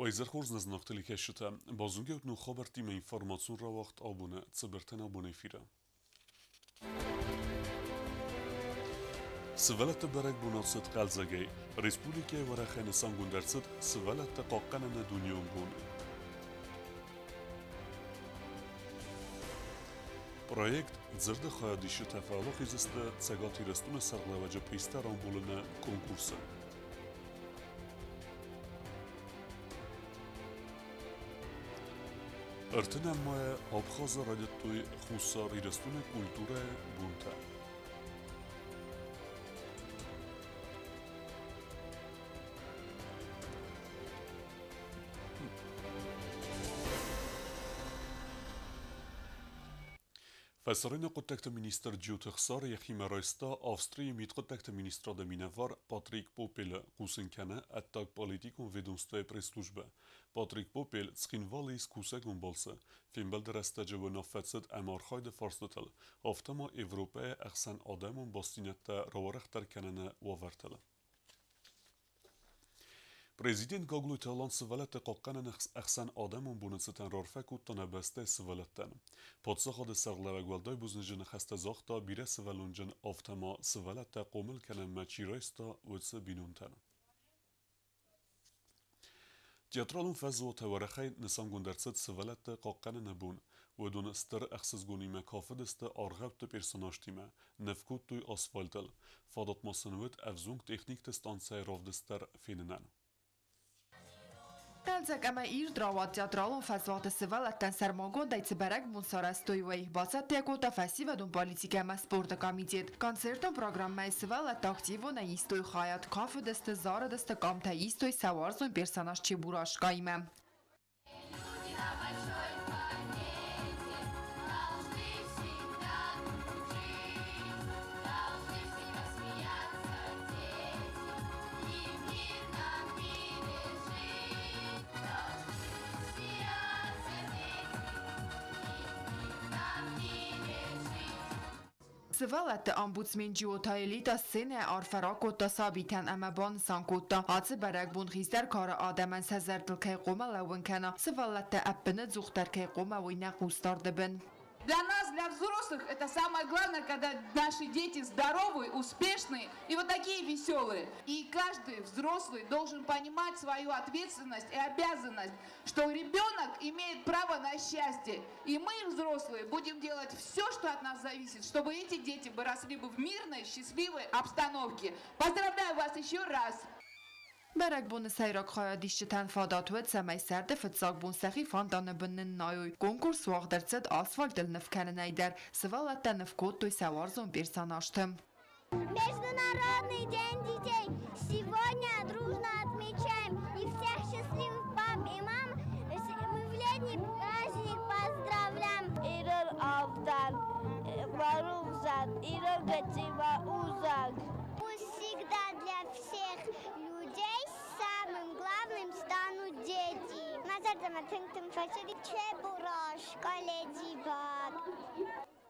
Ойзерхորз նզնողտելի կեշտը, բազունգեուտ նու խոբարտի մե ինվորմացուն ռավաղտ աբունը, ծբերտեն աբուն էֆիրը։ Սվելատը բերեք բունացըտ կալզագեի, Ռեսպուլիկայի վարախենը սանգունդերցըտ սվելատը կողկանանը դունյոն բունը։ Proiect ձրդը խայադիշը թեվալող իզստը ցեգաթիրստունը սարլավաջը պիստար ամբուլնը կոնկուրսը։ Ըրտնամայը ապխազը ռադետույ խուսար իրստունը կուլտուրը բունտը։ Ֆեսորինը կոտեկտը մինիստր ջութը խսարը եխիմերոյստա Ավստրիի միտկոտեկտը մինիստրադը մինավար Պատրիկ Պոպելը կուսնքյանը ատտակ պոլիտիկուն ведомстве пресс-службы. Պատրիկ Պոպել ցխինվալիս կուսեգուն բոլսը ֆիմբելդրեստը ջվնոֆեցդ ամարխայդը ֆորստոտել ավտոմա Եվրոպայ ախսան ադամուն բոստինետը ռովարախտարքանանը ուավարտել Президент Гоглу Талант Сывалетте Кокканен Ахсан Адамун Бунецетен Рорфек Уттанабесте Сывалеттен. Подсоходе Сарлавагвалдай Бузнежен Хастазохта Бире Сывалунжен Офтама Сывалетте Комил Кенен Мачиройста Уце Бинунтен. Театралун Фазо Таварахай Несангундерцет Сывалетте Кокканен Бун. ودون ستر اخسس گونیمه کافه دسته آرغب ته پرسوناج تیمه نفکوت توی آسفالتل فادات ماسنوت افزونگ تکنیک تستانسای راف دستر فیننن. Կալցակամա իր դրավատ տեատրալուն ֆազվատը սվալ ատտան սարմագոն դայցը բարակ մունսարաստոյվայ, բացատ տեակոտա ֆասիվադուն պոլիտիկամա սպորտը կամիտետ, կոնցերտոն պրոգրամմայ սվալ ատտա ակտիվոն է իստոյ խայատ, կաֆը դստը զարը դստը կամթա իստոյ սավարզոն պերսանաշ չի բուրաշկայիմը։ Սվալատը ամբուծմին ջիոտայելիտա սենե արֆարակոտա սաբիտան ամաբան սանկոտա ացը բարակբուն խիստար կարը ադաման սազարտլ կայ qoма լավնքանա Սվալատը ապնը ձուղտար կայ qoма վույնա խուստար դբն Для нас, для взрослых, это самое главное, когда наши дети здоровые, успешные и вот такие веселые. И каждый взрослый должен понимать свою ответственность и обязанность, что ребенок имеет право на счастье. И мы, взрослые, будем делать все, что от нас зависит, чтобы эти дети бы росли бы в мирной, счастливой обстановке. Поздравляю вас еще раз! Բարակբունը սայրակ խայադիշչտան ֆադատուետ սամայ սարդը ֆծակբուն սախի ֆանդանը բնն նայոյ կոնկուրս ուաղդրցետ ասфальтել նվքանը найдար սվալատա նվկոտ той саварзон персонажтым. Международный день детей сегодня дружно отмечаем и всех счастливых пап и мам мы в летний праздник поздравляем. Ирор Авдан, Варухзад, Ирор Гатива Узак. Пусть всегда для всех людей самым главным станут дети.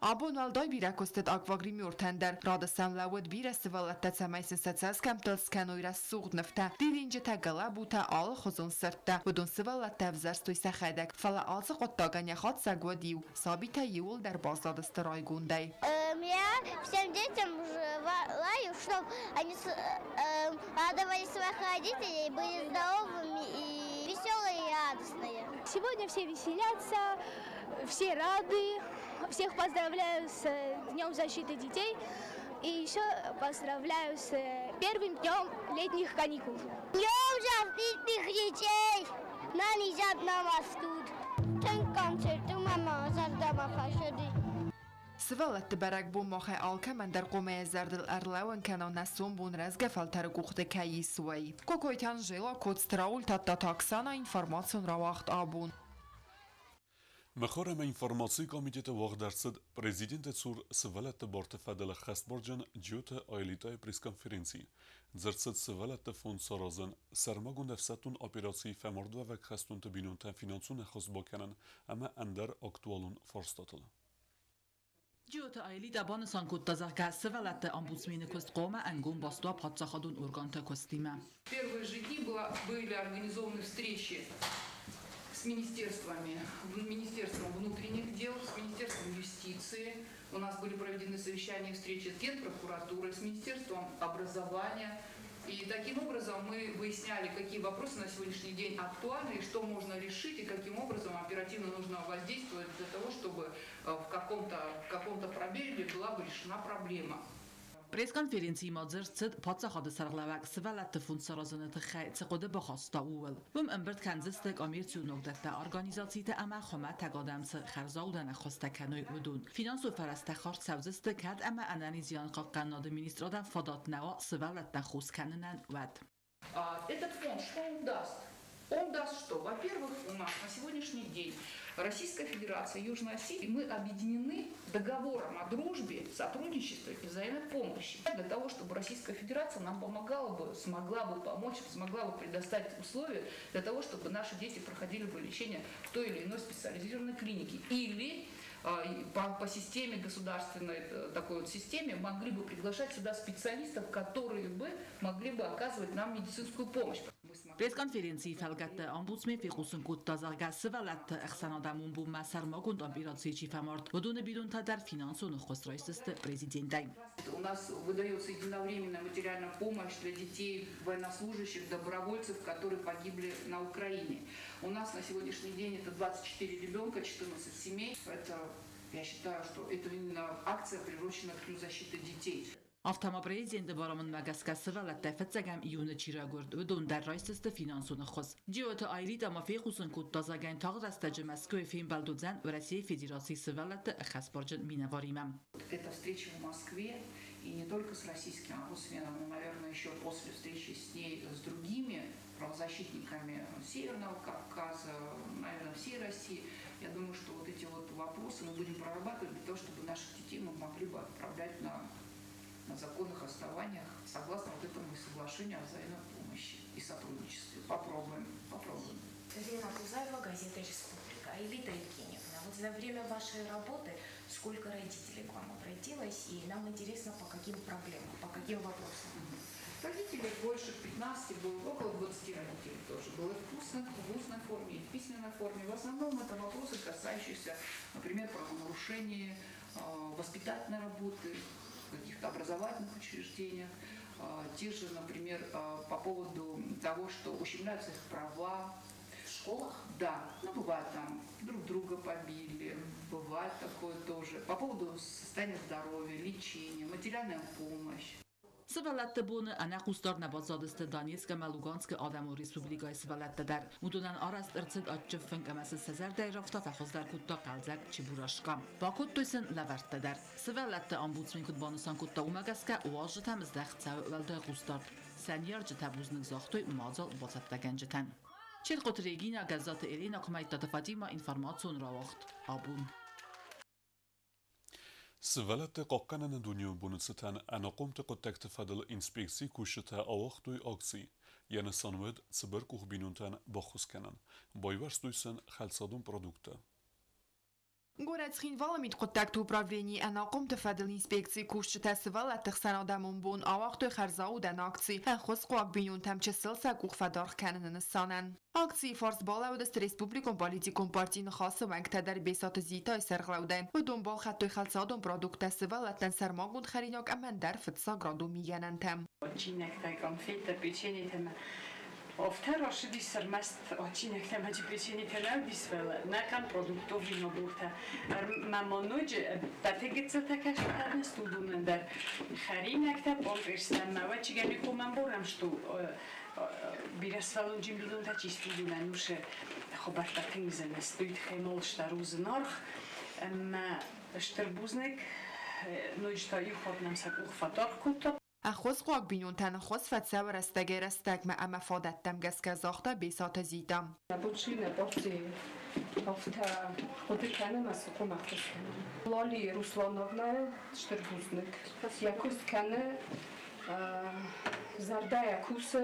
Abonaldai birakoztat akvagri mürtender, radasam lawad bira sivalatta samaysin satsaskem tılskanuyra suğdnıfta, dirinci tagala buta al xuzun sırtta, budun sivalatta vzarstoy saxadak, fala alsı qottagan yaxat sagvadiv, sabita yul der bazladısты райгундай. Я всем детям желаю, чтобы они радовали своих родителей, были здоровыми и веселые и радостные. Сегодня все веселятся, все рады, всех поздравляю с Днем защиты детей и еще поздравляю с первым днем летних каникул. Днем защиты детей! На нельзя на вас тут. Ten концерту мама зардама хашуди. Свалат баракбу мохе алкамандер qomeya zardil arlawan kanona sombun razgafal tarquqte kayisway. Kokoytan jela kotstraul tatta taksana informatsiyon равахт abun. Махорема информации комитета вахдарцад президент цур свалат бортфадел хастборджан джута айлитай пресс-конференции. Дзарцад свалат фонд саразан сармагун дфсатун операции фамордва ва хастун табинунта финансун хозбоканан ама андер актуалун форстатл. Ջիոթը այլի դաբանը սանկոտ տազակասը վալատը ամբուծմինը կոստ կոմը անգում բաստուա պատսախադուն օրգանտը կոստիմը. Первые же дни были организованы встречи с Министерством внутренних дел, с Министерством юстиции. У нас были проведены совещания и встречи с Генпрокуратурой, с Министерством образования. И таким образом мы выясняли, какие вопросы на сегодняшний день актуальны, и что можно решить, и каким образом оперативно нужно воздействовать для того, чтобы в каком-то пробеле была бы решена проблема. Пресс-конференции мадзерцет պատսախադը սարղլավակ սվալատը ֆունկցիոնալը խայ ցկոդը բախստաուլ. Վում ըմբերտ կանզստեք ամիրցյունոք դատա օրգանիզացիա ամա խոմա տագադամցը խարզաուդանա խոստականոյ ուդուն. Ֆինանսո ֆարաստա խորցավզստը կատ ամա անանիզյան կականնոդը մինիստրոդան ֆադատնաо սվալատա խոսքաննան ват. Этот фонд что он даст? Он даст что? Во-первых, у нас на сегодняшний день Российская Федерация и Южная Осетия, мы объединены договором о дружбе, сотрудничестве и взаимной помощи. Для того, чтобы Российская Федерация нам помогала бы, смогла бы помочь, смогла бы предоставить условия для того, чтобы наши дети проходили бы лечение в той или иной специализированной клинике. Или по системе государственной такой вот системе могли бы приглашать сюда специалистов, которые бы могли бы оказывать нам медицинскую помощь. Пресс-конференции фалгатта омбудсмен фикусун куттазаргасы валатта ахсанадамун бу масармогунд амбирацичи фаморт водуны бидун тадар финансоны хостройсысты президентай. У нас выдается единовременная материальная помощь для детей, военнослужащих, добровольцев, которые погибли на Украине. У нас на сегодняшний день это 24 ребенка, 14 семей. Это, я считаю, что это именно акция, приуроченная к защите детей. Автомобрезенде барамын магаскасы валатта фатсагам июны чирагурд удун дар райсысты финансоны хос. Джиота айрида мафехусын куттазаган таграстаджи Москвы фин балдудзан в России Федерации валатта хасборджан минаваримам. Эта встреча в Москве, и не только с российским омбудсменом, но, наверное, еще после встречи с ней, с другими правозащитниками Северного Кавказа, наверное, всей России, я думаю, что вот эти вот вопросы мы будем прорабатывать для того, чтобы наших детей мы могли бы отправлять на законных основаниях, согласно вот этому соглашению о взаимной помощи и сотрудничестве. Попробуем. Ирина Кузаева, газета «Республика». Аэлита Евгеньевна, вот за время вашей работы сколько родителей к вам обратилось, и нам интересно, по каким проблемам, по каким вопросам? Родителей больше 15, было около 20 родителей тоже. Было в устной форме, и в письменной форме. В основном это вопросы, касающиеся, например, правонарушений, воспитательной работы, каких-то образовательных учреждениях, те же, например, по поводу того, что ущемляются их права. В школах? Да, бывает там, друг друга побили, бывает такое тоже. По поводу состояния здоровья, лечения, материальная помощь. Свалатта буны ана кустар набазадысты Донецка Луганска Адаму Республикай Свалатта дар мудунан араст ирцид атчыфын камасы Сазар дайрафта фахоздар кутта қалзак чебурашка. Бакут тойсын лавартта дар. Свалатта амбудсмен кутбанусан кутта умагаска уажы тамыздах цау валда кустар. Саньяржы табузнык захтой мазал басаттагенжетен. Челқот Регина газата Ирина Кумайттата Фатима информацион равахт. Абун. Свалатта қоққананы дүние бұнысытан анақомты қоттақты фадыл инспекции күшіта ауақтуй акции. Яны сануэд цыбыр кухбинунтан бахусканан. Бойваш туйсан халсадун продукта. Город Схинвала митқоттакт управлении анақом тфадл инспекции кушчта свалат тхсанадамун бун авахтой харзаудан акции хос қуак бинун тамчысыл сакух фадарх кананын санан. Акции фарс балаудست республикон политикон партийны хасы вангтадар бесат зитай сарглаудан. Удун бал хаттой халсадун продукта свалаттан сармагун харинок амандар фитса граду миянантам. Чинектай конфета, печенье тема. Второе, дисермаст, очинек тема печенье тела дисвела. Накан продуктов винобурта. Мамонуж, патегица такая штатная студунендар. Харинек та полверстам, вачигами кумамбурам что. Бирасвалун джимбилун та чистудунан уше. Хобарта тензен стоит хемол штарузнорх. Штербузник, ну что юхот нам сакух фаторкуто. اخوز قوق بینون تن خوز فتسا و رستگه رستگ ما اما فادتم گسک زاخته بیسات زیدم نبودشی نبودی افتا خودی کنه مسکو مخصوص کنه لالی روسلانونا شتربوزنک یکوز کنه زرده یکوز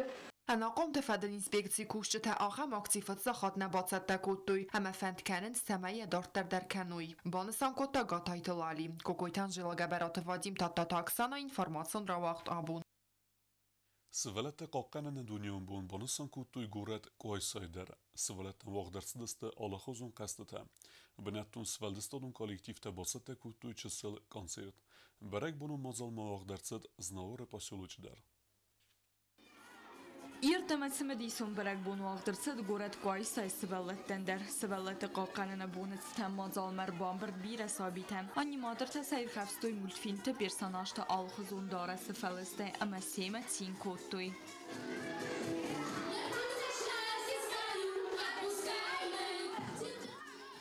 أنا قمت فد الإنسبكسي كوشت آخر ماكسيفت زخات نباتت تكوتوي أما فند كانن سماية دارتر در کنوی بانسان کتا گاتای تلالی کوکویتان جلگه برات وادیم تا تاکسانا اینفرماسیون را وقت آبون سوالت قاقنن دنیام بون بانسان کوتوی گورت قوی سایدر سوالت وقت درس دسته آلا خوزون قصدته بناتون سوال دستادون کالکتیف تباسط کوتوی چسل کنسرت برک بونو مازال ما وقت درست زناور پاسیولوچ در Иртемец медисон برگ بون واقدرسد گورت قایسای سوالت دندر سوالت قاقنن بونت تمازال مربان برد بیر سابیتم آنی مادر تسیر خفستوی مولتفین تا برساناشتا آلخزون داره سفلسته اما سیمه تین کودتوی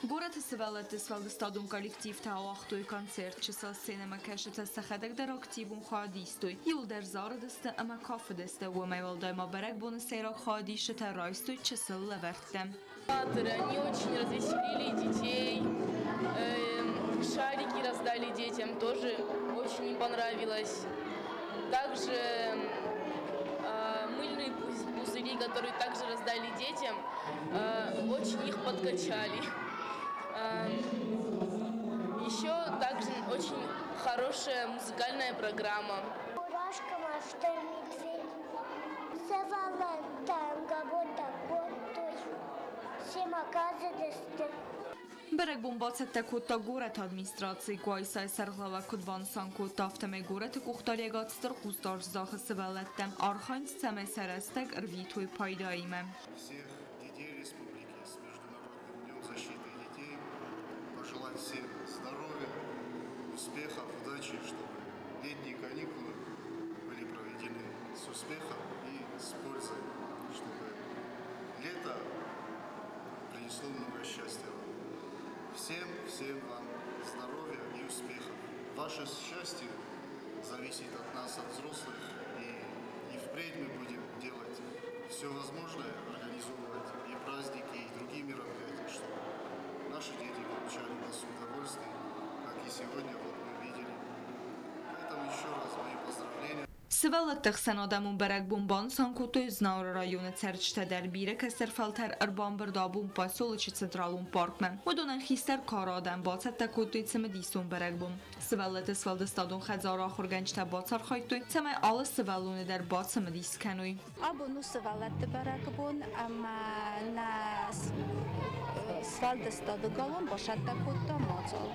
گورت سوالت سوالدستادون کالکتیف تا وقتوی کنسرت چسال سینما کشت سخدک در اکتیبون خادیستوی یول در زار دسته اما کاف دسته و میوالدای ما برک بون سیراک خادیشت تا رایستوی چسال لورتم Они очень развеселили детей, шарики раздали детям, тоже очень им понравилось. Также мыльные пузыри, которые также раздали детям, очень их подкачали. Еще также очень хорошая музыкальная программа. برگ بومباتت تکوتا گورت ادمنستراتسی قایسای سرغلوا کدوان سانکو تافتم گورت کوختاریگات ستر قوستار زاخ سوالتم آرخاین سمه سرستگ ارویتوی پایداییمه Всем здоровья, успехов, удачи, чтобы летние каникулы были проведены с успехом и с пользой, чтобы лето принесло много счастья. Всем вам здоровья и успехов. Ваше счастье зависит от нас, от взрослых, и впредь мы будем делать все возможное, организовывать и праздники, и другие мероприятия, чтобы наши дети получали нас удовольствие, как и сегодня вот мы видели. Поэтому еще раз мои поздравления. سوالت سنادمون برگ بومبان سانکوتوی زنار رایون ترچته در بیره کسر فلتر اربان بردابون پاسول چه سنترالون پارکمن و دونن خیستر کار آدم باست تکوتوی سم دیسون برگ بوم سوالت سوالدستادون خزار آخر گنج تا باtsar خایتوی سمه آل سوالونه در بات سم دیس کنوی ابونو سوالت برگ بون اما ناس سوالدستادگالون باشد تکوتا مازال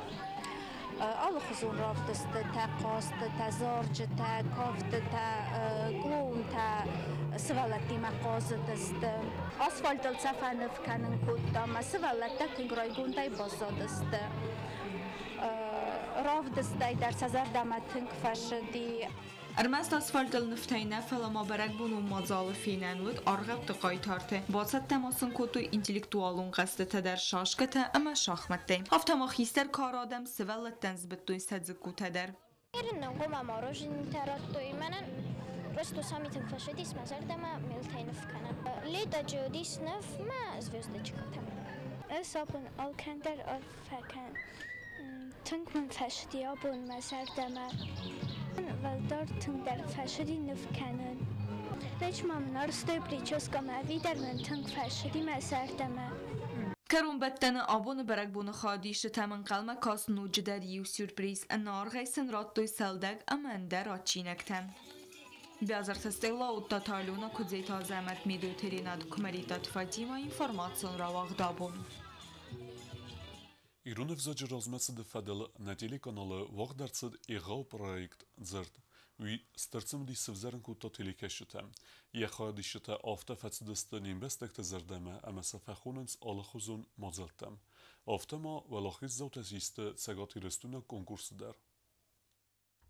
آلخزون رافتست تا قاست تا زارج تا کافت تا گلون تا سوالتی مقازد است آسفالت السفنف کنن کود ما سوالت تا کنگرای گوندای بازاد است رافتست در سزار دامتنگ فشدی ارمست اسفالت النفتینه فلما برگ بونو مازال فیننود آرغب تقای تارته باست تماسن کتوی انتلیکتوالون قصده در شاشکته اما شاخمته هفته ما خیستر کار آدم سوالت تنزبتوی سدزکو تدر ایرنا قوم ماروژین تراتوی منن رستو سامی تنفشدیس مزرده ما میلتای نفکنم لیدا جودیس نف ما زوزدچکا تم اصابون آلکندر آفکن تنگ من فشدی آبون مزرده ما والدار تنگ در فشدی نفکنن لیچ من نرسته بریچوسکا موی در من تنگ فشدی مزرده ما کرون بدتن آبون برگ بون خادیش تمن قلم کاس نوجدری و سورپریز انار غیسن راتوی سلدگ اما در آچینکتن بیازر تستیلا و تاتالونا کدزیتا زمت میدو تریناد کمریتات فادیما اینفرماسیون را واقدابون Ирунов задже размесед фадел на телеканале вахдарцед играл проект дзерд. Уи старцем ди севзерен кута телекеште. Я хадиште афта фацдست нимбестек тзердеме ама сафахунens алхузун мазелтем. Афтама валахиз заутазисте цагати рестуна конкурс дар.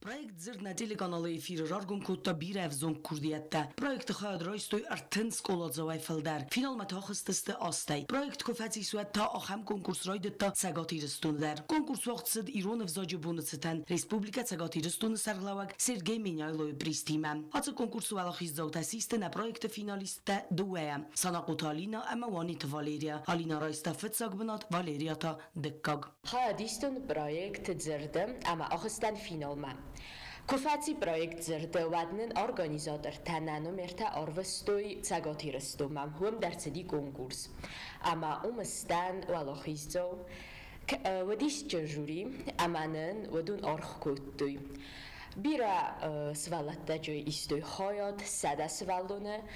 Проект زرد на телеканале эфир раргун кутта бир авзон курдиятта. Проект хад райстой артен сколад завай фалдар. Финал матахстсте астай. Проект кофати суат та ахам конкурс райдта цагати рестун дар. Конкурс вaqtsd Иронов заджи бунцтан Республика цагати рестун сарглавак Сергей Меняйлой пристима. Аца конкурсу алахиз заутасисте на проекта финалиста дуэя. Санакут Алина ама Ванит Валерия. Алина райста фетсаг бнат Валерия та деккаг. Хадистун проект زرد اما آخستن فینال من Kufeci projekt zırdıvadının organizatör tenanum erta arvestoy цагաթիրստու մամհում դարձեդի կոնկուրս ama umstan walохիզո Vădiți ce juri, amanın vădun orhkuttuy. Bira svalattajı istoy hayat sada svalone,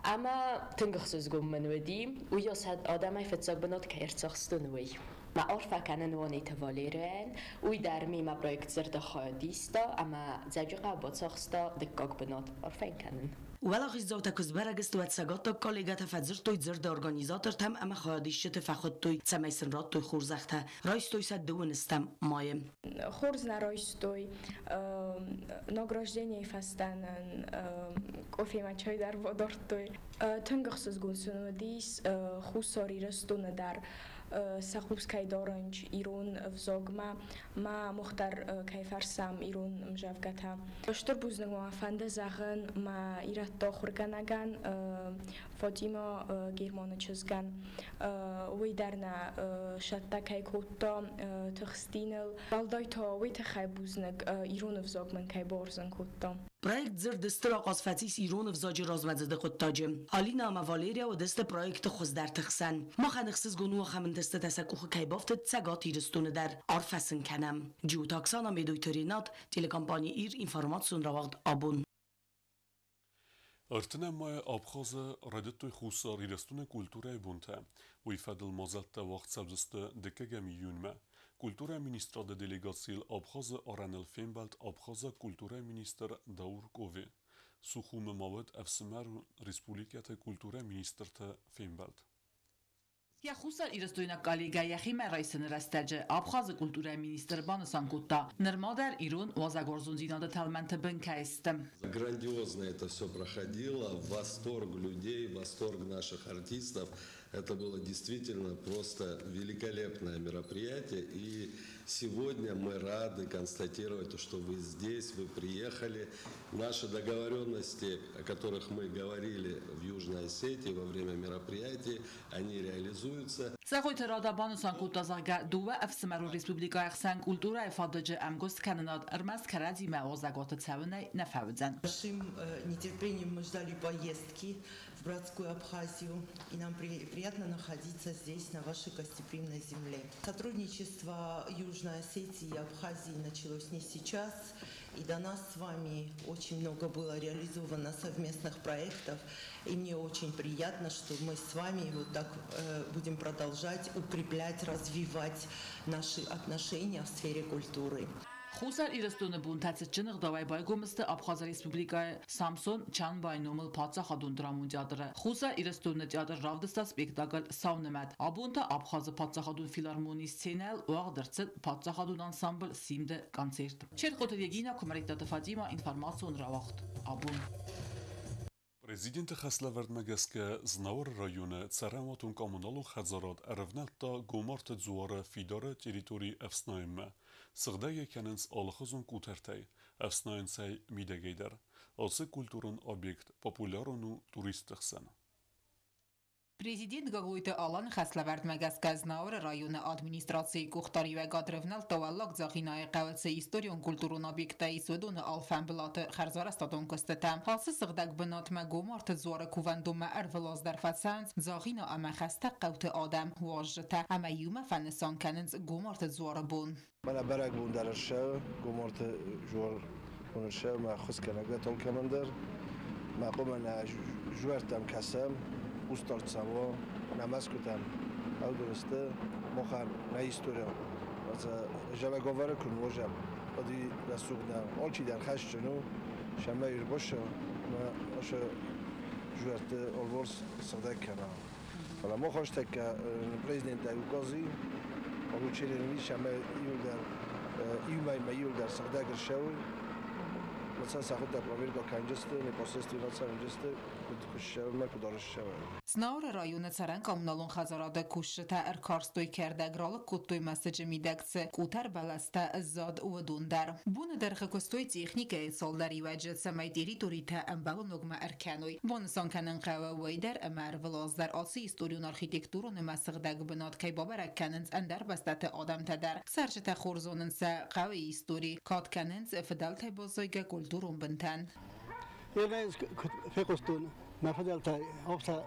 ama tıngırsız gummen vădi, uyosad adamay fetsag banot kayırtsaqstunvay. Ma orfakanın vonita valeren, uydarmi ma projekt zırdı hayatista, ama zajuqa botsaqsta dikkak banot orfankanın. ولاغ زوتا کزبرگست و تساگاتا کالیگات فزر توی زرد ارگانیزاتر تم اما خادیشت فخود توی تسمیسن راد توی خورزخته رایستوی سد دونستم مایم خورزنا رایستوی ناگراشدنی فستانن کوفی چای در وادار توی تنگخصز گونسون و دیس خوصاری رستون در سخوبسکای دارنج ایرون وزاگما ما مختار کیفرسام ایرون مجافگتا اشتر بوزنگ ما فنده زغن ما ایراد داخرگانگان فاطیما گرمان چزگان وی درنا شتا کی کوتا تخستینل بالدای تا وی تخای بوزنگ ایرون وزاگمن کی بارزن کوتا پروژه زردستر آغاز فتیس ایران وزاج رازمزده خود تاجم. آلینا موالیریا و دست پروژه خود در تخسن. ما خنخسیز گنو خمن دست تسکوخ کی بافت تسگاتی رستون در آرفسن کنم. جو تاکسانا میدویترینات تلکامپانی ایر اینفورماسیون را وقت آبون. ارتنم آبخاز ردتوی خوصاری رستون کلتورای بونته. وی فدل مازلت وقت سبزست دکه میلیون Kultura ministra de delegațiil Abxază Aranel Fembalt Abxaza Kultura minister Daur Kove. Suxum Mawet Efsemer Respublikate Kultura minister te Fembalt. Ya xusar irstoyna kaliga yaxime raisın rastacı Abxazı Kultura minister Banısan Kutta. Nırmadar İrun Vazagorzunzina da talmente benkaistem. Грандиозно это все проходило, восторг людей, восторг наших артистов. Это было действительно просто великолепное мероприятие, и сегодня мы рады констатировать, что вы здесь, вы приехали. Наши договоренности, о которых мы говорили в Южной Осетии во время мероприятий, они реализуются. Сахойт рада Банусан Кutta зага дува Efsemeru Respublika Yaxsan kultura ifadacı Amgost kanınat Irmaz Karadzi Mawazagota Tsavnay nefavdzen. Большим нетерпением мы ждали поездки в братскую Абхазию, и нам приятно находиться здесь, на вашей гостеприимной земле. Сотрудничество Южной Осетии и Абхазии началось не сейчас, и до нас с вами очень много было реализовано совместных проектов, и мне очень приятно, что мы с вами вот так будем продолжать укреплять, развивать наши отношения в сфере культуры. Xusar irstone buntatsçınıq davay baygomiste Abxaz Respublikaya Samson Çan baynomul patsa xadun dramundiadırı. Xusar irstone teatr ravdista spektakl savnemet. Abunta Abxazı patsa xadun filarmoni scenel oğdırtsit patsa xadun ansambl simde koncert. Çerxot Yegina Kumaritata Fatima informacion ravaqt. Abun. Президент Хаславардмагаске Знаур районы Цараматун коммуналу Хазарат Арвнатта Гумарт Зуара Фидара территории Эфснайма. Сыгда якененс алхазун кутертай. Эфснайнсай Мидегейдер. Асы культурун объект популяруну туристыхсан. Президент Գագույտը Ալան Խասլավարդմագասկազնաորը ռայոնը ադմինիստրացիայի կողտարի վեգադրվնալ տովալակ ձախինայ qavetse իսტორիոն կուլտուրուն օբյեկտայի սուդոնը ալֆան բլատը խարզարաստատոն կստտամ հալսը սղդակ բնոտ մա գոմարտը զորը կուվանդում մա արվլոզ դարֆացանց ձախինը ամա խաստա qavte adam huajta ama yuma fannesan kanens գոմարտը զորը բուն Mana barak bun darasha gomorte jor onasha ma khuskanagaton kamander ma qomana juartam kasam Ustart samo namaz kutam au durste mohan na historia za java govara kun mojam odi rasugna olchi dar khashchnu shamayr bosha ma osha juarte olvors sadak kana hala mo khoshtak prezident ayukazi oluchileni shamay yuldar yumay mayuldar sadak shawi مثلا ساخت در پرویر با کنجسته نپاسستی نات سرنجسته کشش ما کدارش شود Snaur rayonu Saran kommunalın xazarada kuşşita erkarstoy kerdegralı kuttoy mesajı midekse kutar balasta zad u dundar. Bunu der xakostoy texnike soldari vecd samay teritorita embalı nogma erkanoy. Bonsan kanan qawa wayder emar vlazdar asi istoriyon arxitekturun masıqdag binat kay babarak kanens endar bastate adam tedar. Sarjta xorzonun sa qawa istori kat kanens fedal taybozoyga kulturun bintan. Yine fekostun مفدلت أبصر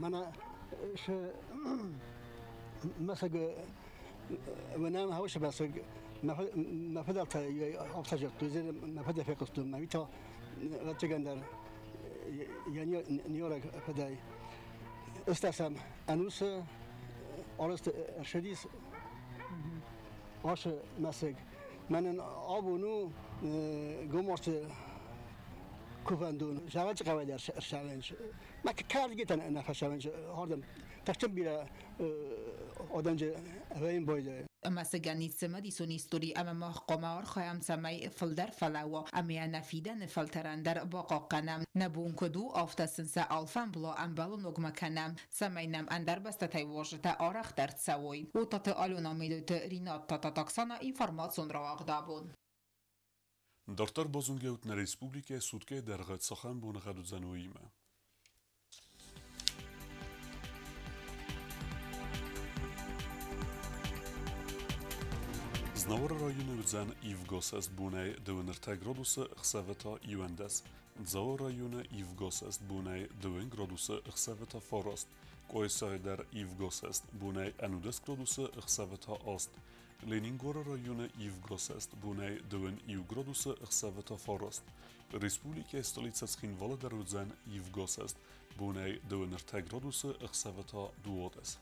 منا ش مسك ونام هوش بس مفدلت أبصر جت زين مفدل في قصدم نبيته رتجندر يعني نيورك فداي استسم أنوس أرست شديس عاش مسك من أبونو قمرت كوفاندون شاوش قوادر شاوش ما كارد جدا أنا فشاوش هردم تكتب بلا أودنج وين بويده مسجنی سمدی سونیستوری اما قمار خواهم سمی فلدر فلاوا امی نفیدن فلترندر باقا قنم نبون کدو آفتسنس آلفن بلا انبالو نگم کنم سمینم اندر بسته واجت آرخ در تسوی و تات آلونا میدوت رینات تاتا تاکسانا اینفرماسیون را اقدابون Դարտար բոզունգեուտներ Ռեսպուբլիկե սուտկե դերղետ սխան բունղադուձանուիմը։ Znavor rayonu udzan Ivgosest bunay dövünirte gradusu xsaveta iwendes. Dzavor rayonu Ivgosest bunay dövün gradusu xsaveta forost. Koysayder Ivgosest bunay anudes gradusu xsaveta ost. Leningor rayonu Ivgosest bunay dövün iu gradusu xsaveta forost. Respublike stolica Schinvala darudzan Ivgosest bunay dövünirte gradusu xsaveta duodes.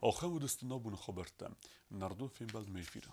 آخر ودستنا بون خبرتم نردو فين بعد ما يفيده